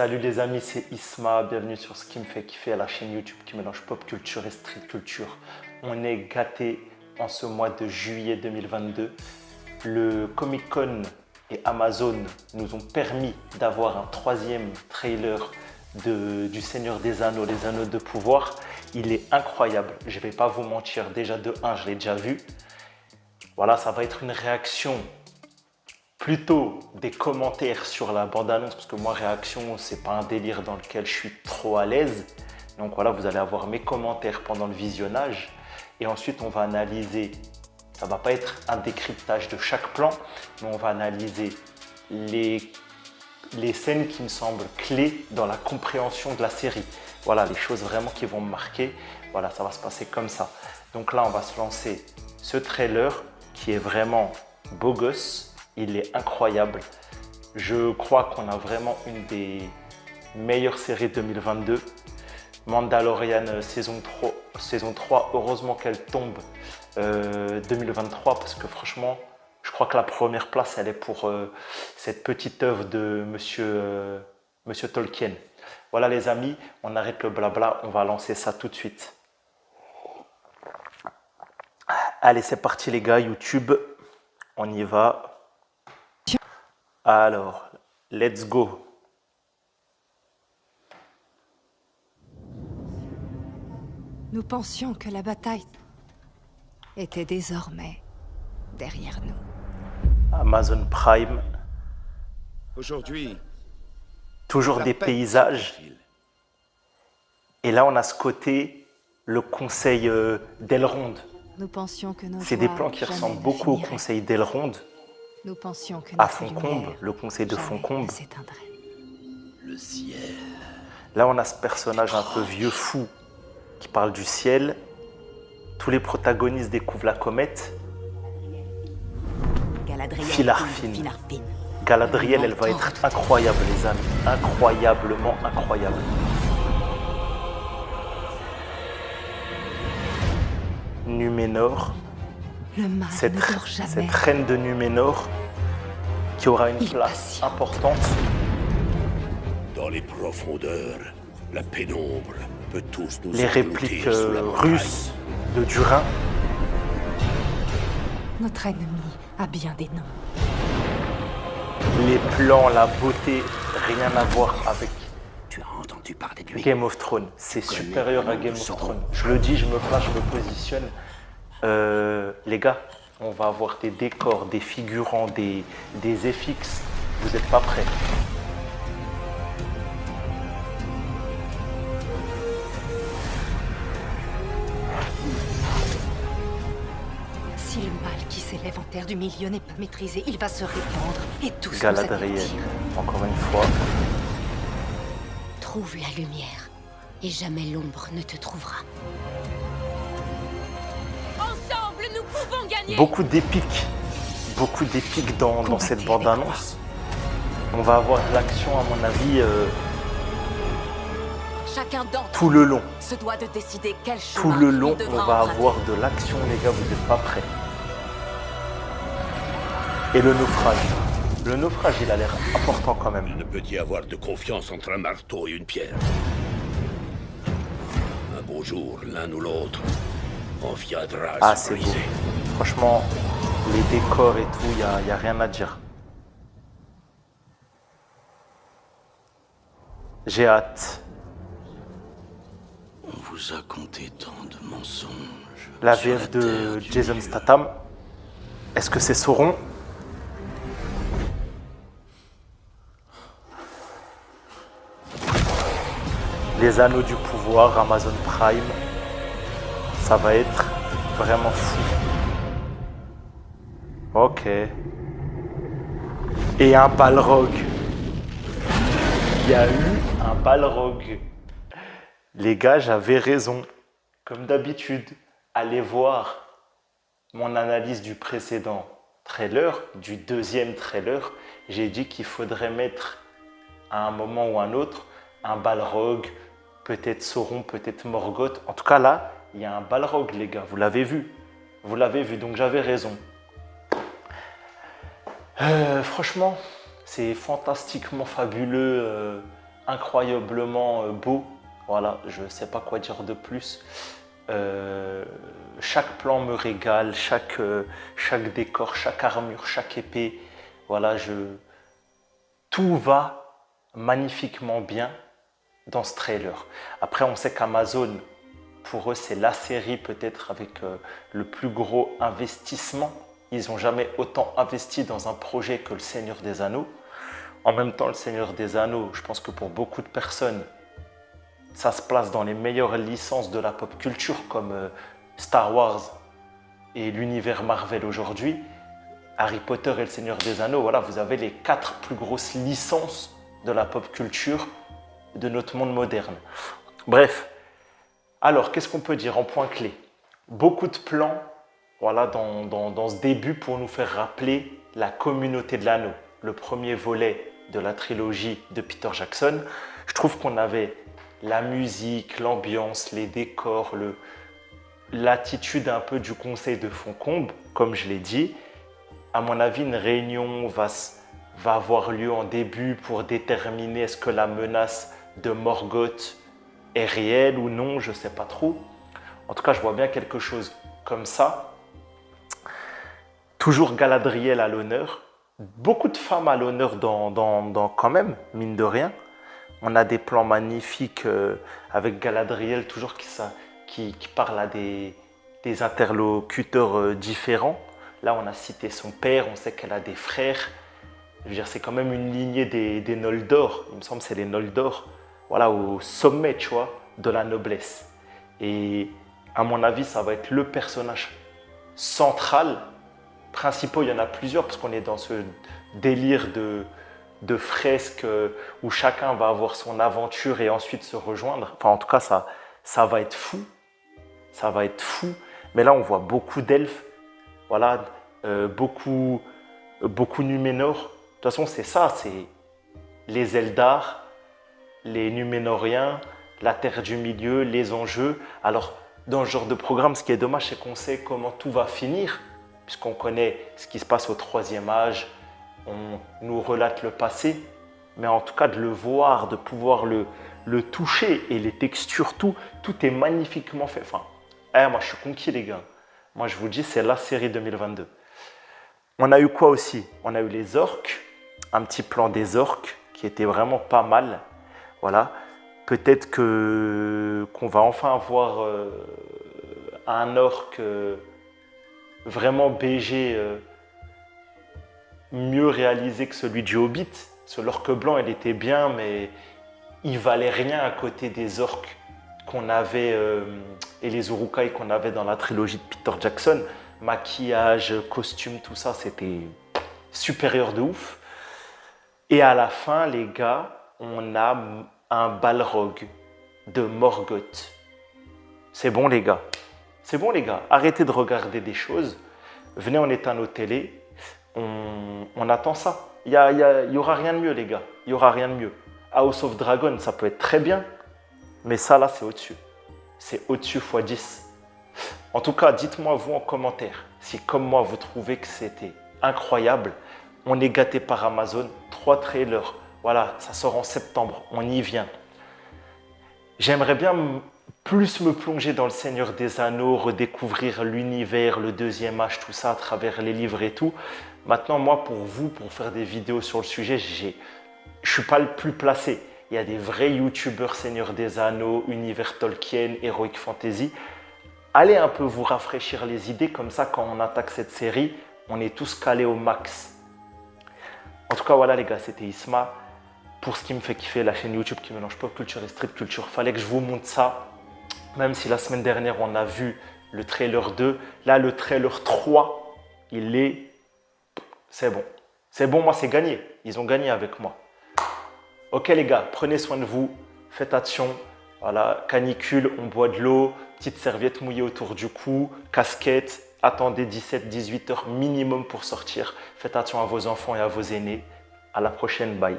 Salut les amis, c'est Isma, bienvenue sur ce qui me fait kiffer à la chaîne YouTube qui mélange pop culture et street culture. On est gâtés en ce mois de juillet 2022. Le Comic Con et Amazon nous ont permis d'avoir un troisième trailer du Seigneur des Anneaux, les Anneaux de pouvoir. Il est incroyable, je ne vais pas vous mentir, déjà de 1, je l'ai déjà vu. Voilà, ça va être une réaction plutôt des commentaires sur la bande-annonce, parce que moi, réaction, c'est pas un délire dans lequel je suis trop à l'aise. Donc voilà, vous allez avoir mes commentaires pendant le visionnage. Et ensuite, on va analyser, ça va pas être un décryptage de chaque plan, mais on va analyser les scènes qui me semblent clés dans la compréhension de la série. Voilà, les choses vraiment qui vont me marquer. Voilà, ça va se passer comme ça. Donc là, on va se lancer ce trailer qui est vraiment beau gosse. Il est incroyable. Je crois qu'on a vraiment une des meilleures séries 2022. Mandalorian saison 3, heureusement qu'elle tombe 2023 parce que franchement, je crois que la première place, elle est pour cette petite œuvre de Monsieur Tolkien. Voilà les amis, on arrête le blabla, on va lancer ça tout de suite. Allez, c'est parti les gars, YouTube, on y va. Alors, let's go. Nous pensions que la bataille était désormais derrière nous. Amazon Prime. Aujourd'hui, toujours des paysages. Et là, on a ce côté, le conseil d'Elrond. Nous pensions que nos c'est des joies plans qui jamais ressemblent ne beaucoup au finiraient. conseil d'Elrond. Nous pensions que À notre Foncombe, lumière le conseil de jamais Foncombe. ne s'éteindrait. le ciel. Là, on a ce personnage un peu vieux fou qui parle du ciel. Tous les protagonistes découvrent la comète. Filarfine. Galadriel, elle va être incroyable, les amis. Incroyablement incroyable. Numénor. Le mal Cette ne dort jamais. reine de Numénor qui aura une Il place patiente. importante. Dans les profondeurs, la pénombre peut tous nous Les répliques russes de Durin. Notre ennemi a bien des noms. Les plans, la beauté, rien à voir avec Tu as entendu parler de lui. Game of Thrones. C'est supérieur à Game of Thrones. Je le dis, je me place, je me positionne. Les gars, on va avoir des décors, des figurants, des FX. Vous n'êtes pas prêts. Si le mal qui s'élève en terre du milieu n'est pas maîtrisé, il va se répandre et tous nous Galadriel, anéantir. encore une fois. Trouve la lumière, et jamais l'ombre ne te trouvera. Ensemble, nous pouvons gagner. Beaucoup d'épiques dans cette bande-annonce. On va avoir de l'action, à mon avis, Chacun d'entre tout le long. nous se doit de décider quel Tout chemin le long, il on devra va emprunter. avoir de l'action, les gars, vous n'êtes pas prêts. Et le naufrage. Le naufrage, il a l'air important quand même. Il ne peut y avoir de confiance entre un marteau et une pierre. Un beau jour, l'un ou l'autre, on viendra Ah, se c'est beau. briser. Franchement, les décors et tout, il n'y a rien à dire. J'ai hâte. On vous a conté tant de mensonges. La sur VF de terre du Jason milieu. Statham. Est-ce que c'est Sauron? Les Anneaux du pouvoir, Amazon Prime. Ça va être vraiment fou. Ok. Et un Balrog. Il y a eu un Balrog. Les gars, j'avais raison. Comme d'habitude, allez voir mon analyse du précédent trailer, du deuxième trailer. J'ai dit qu'il faudrait mettre à un moment ou un autre un Balrog, peut-être Sauron, peut-être Morgoth. En tout cas là, il y a un Balrog, les gars, vous l'avez vu. Vous l'avez vu, donc j'avais raison. Franchement, c'est fantastiquement fabuleux, incroyablement beau. Voilà, je ne sais pas quoi dire de plus. Chaque plan me régale, chaque décor, chaque armure, chaque épée. Voilà, tout va magnifiquement bien dans ce trailer. Après, on sait qu'Amazon, pour eux, c'est la série peut-être avec le plus gros investissement. Ils n'ont jamais autant investi dans un projet que le Seigneur des Anneaux. En même temps, le Seigneur des Anneaux, je pense que pour beaucoup de personnes, ça se place dans les meilleures licences de la pop culture comme Star Wars et l'univers Marvel aujourd'hui. Harry Potter et le Seigneur des Anneaux, voilà, vous avez les 4 plus grosses licences de la pop culture de notre monde moderne. Bref, alors qu'est-ce qu'on peut dire en point clé? Beaucoup de plans, voilà, dans ce début pour nous faire rappeler la communauté de l'anneau, le premier volet de la trilogie de Peter Jackson. Je trouve qu'on avait la musique, l'ambiance, les décors, l'attitude un peu du conseil de Foncombe, comme je l'ai dit. À mon avis, une réunion va avoir lieu en début pour déterminer est-ce que la menace de Morgoth est réelle ou non, je ne sais pas trop. En tout cas, je vois bien quelque chose comme ça. Toujours Galadriel à l'honneur. Beaucoup de femmes à l'honneur quand même, mine de rien. On a des plans magnifiques avec Galadriel, toujours qui parle à des interlocuteurs différents. Là, on a cité son père, on sait qu'elle a des frères. Je veux dire, c'est quand même une lignée des Noldor. Il me semble que c'est les Noldor. Voilà, au sommet, tu vois, de la noblesse. Et à mon avis, ça va être le personnage central. Principaux, il y en a plusieurs, parce qu'on est dans ce délire de fresques où chacun va avoir son aventure et ensuite se rejoindre. Enfin, en tout cas, ça va être fou. Ça va être fou. Mais là, on voit beaucoup d'elfes. Voilà, beaucoup Numénor. De toute façon, c'est ça, c'est les Eldar, les Numénoriens, la Terre du Milieu, les enjeux. Alors, dans ce genre de programme, ce qui est dommage, c'est qu'on sait comment tout va finir, puisqu'on connaît ce qui se passe au 3e âge, on nous relate le passé, mais en tout cas, de le voir, de pouvoir le toucher et les textures, tout est magnifiquement fait. Enfin, moi, je suis conquis, les gars. Moi, je vous dis, c'est la série 2022. On a eu quoi aussi? On a eu les orques, un petit plan des orques qui était vraiment pas mal. Voilà. Peut-être qu'on va enfin avoir un orque vraiment BG mieux réalisé que celui du Hobbit. Ce l'orque blanc, il était bien, mais il valait rien à côté des orques qu'on avait et les Uruk-hai qu'on avait dans la trilogie de Peter Jackson. Maquillage, costume, tout ça, c'était supérieur de ouf. Et à la fin, les gars, on a un Balrog de Morgoth. C'est bon, les gars. C'est bon, les gars. Arrêtez de regarder des choses. Venez, on éteint nos télés. On attend ça. Il y aura rien de mieux, les gars. Il y aura rien de mieux. House of Dragon, ça peut être très bien. Mais ça, là, c'est au-dessus. C'est au-dessus x 10. En tout cas, dites-moi, vous, en commentaire, si comme moi, vous trouvez que c'était incroyable. On est gâté par Amazon. 3 trailers. Voilà, ça sort en septembre. On y vient. J'aimerais bien plus me plonger dans le Seigneur des Anneaux, redécouvrir l'univers, le 2e âge, tout ça, à travers les livres et tout. Maintenant, moi, pour vous, pour faire des vidéos sur le sujet, je ne suis pas le plus placé. Il y a des vrais youtubeurs Seigneur des Anneaux, univers Tolkien, Heroic Fantasy. Allez un peu vous rafraîchir les idées, comme ça, quand on attaque cette série, on est tous calés au max. En tout cas, voilà les gars, c'était Isma. Pour ce qui me fait kiffer, la chaîne YouTube qui mélange pop culture et street culture, fallait que je vous montre ça. Même si la semaine dernière, on a vu le trailer 2. Là, le trailer 3, c'est bon. C'est bon, moi, c'est gagné. Ils ont gagné avec moi. Ok les gars, prenez soin de vous. Faites attention. Voilà, canicule, on boit de l'eau. Petite serviette mouillée autour du cou. Casquette. Attendez 17-18 heures minimum pour sortir. Faites attention à vos enfants et à vos aînés. À la prochaine, bye.